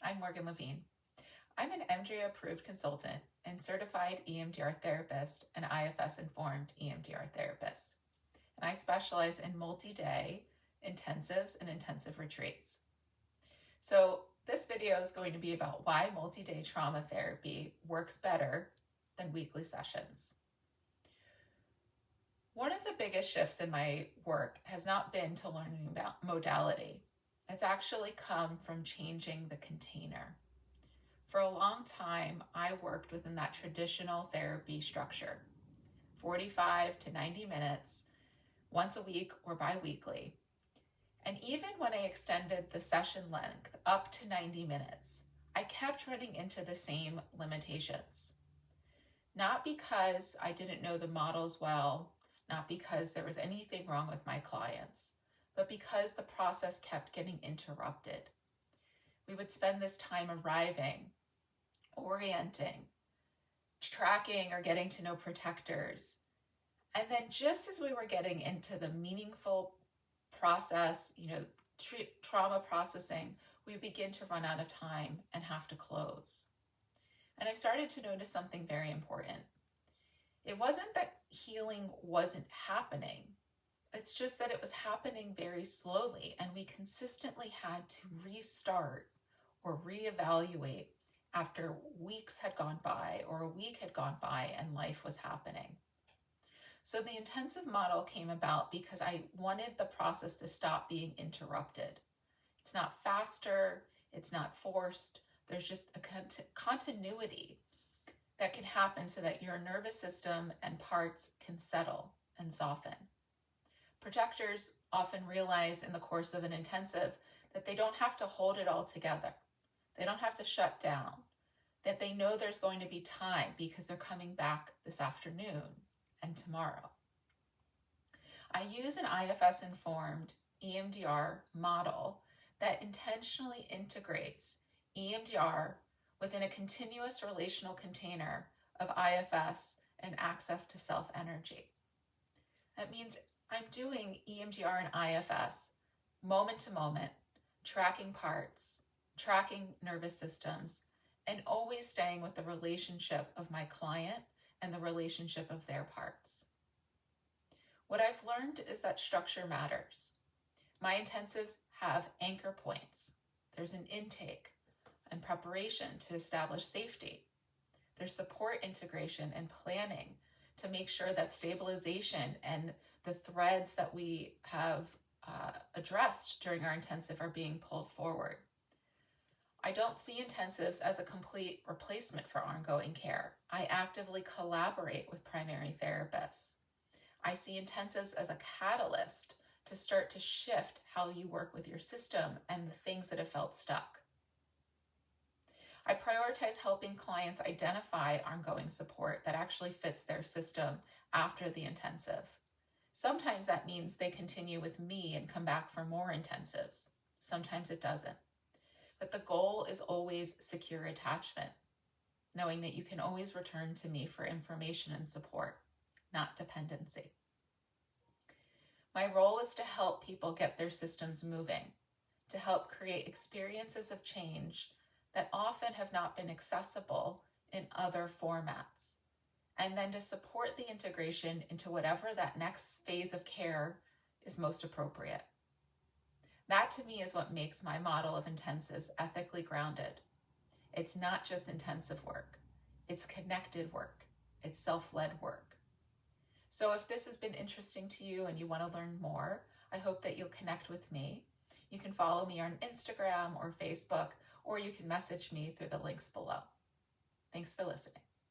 I'm Morgan Levine. I'm an EMDRIA approved consultant and certified EMDR therapist and IFS-informed EMDR therapist. And I specialize in multi-day intensives and intensive retreats. So this video is going to be about why multi-day trauma therapy works better than weekly sessions. One of the biggest shifts in my work has not been to learning about modality. It's actually come from changing the container. For a long time, I worked within that traditional therapy structure, 45 to 90 minutes, once a week or bi-weekly. And even when I extended the session length up to 90 minutes, I kept running into the same limitations. Not because I didn't know the models well, not because there was anything wrong with my clients, but because the process kept getting interrupted. We would spend this time arriving, orienting, tracking or getting to know protectors. And then just as we were getting into the meaningful process, trauma processing, we begin to run out of time and have to close. And I started to notice something very important. It wasn't that healing wasn't happening. It's just that it was happening very slowly, and we consistently had to restart or reevaluate after weeks had gone by or a week had gone by and life was happening. So the intensive model came about because I wanted the process to stop being interrupted. It's not faster, it's not forced, there's just a continuity that can happen so that your nervous system and parts can settle and soften. Projectors often realize in the course of an intensive that they don't have to hold it all together. They don't have to shut down, that they know there's going to be time because they're coming back this afternoon and tomorrow. I use an IFS-informed EMDR model that intentionally integrates EMDR within a continuous relational container of IFS and access to self-energy. That means I'm doing EMDR and IFS moment to moment, tracking parts, tracking nervous systems, and always staying with the relationship of my client and the relationship of their parts. What I've learned is that structure matters. My intensives have anchor points. There's an intake and preparation to establish safety. There's support integration and planning to make sure that stabilization and the threads that we have addressed during our intensive are being pulled forward. I don't see intensives as a complete replacement for ongoing care. I actively collaborate with primary therapists. I see intensives as a catalyst to start to shift how you work with your system and the things that have felt stuck. I prioritize helping clients identify ongoing support that actually fits their system after the intensive. Sometimes that means they continue with me and come back for more intensives. Sometimes it doesn't. But the goal is always secure attachment, knowing that you can always return to me for information and support, not dependency. My role is to help people get their systems moving, to help create experiences of change that often have not been accessible in other formats, and then to support the integration into whatever that next phase of care is most appropriate. That to me is what makes my model of intensives ethically grounded. It's not just intensive work, it's connected work, it's self-led work. So if this has been interesting to you and you want to learn more, I hope that you'll connect with me. You can follow me on Instagram or Facebook, or you can message me through the links below. Thanks for listening.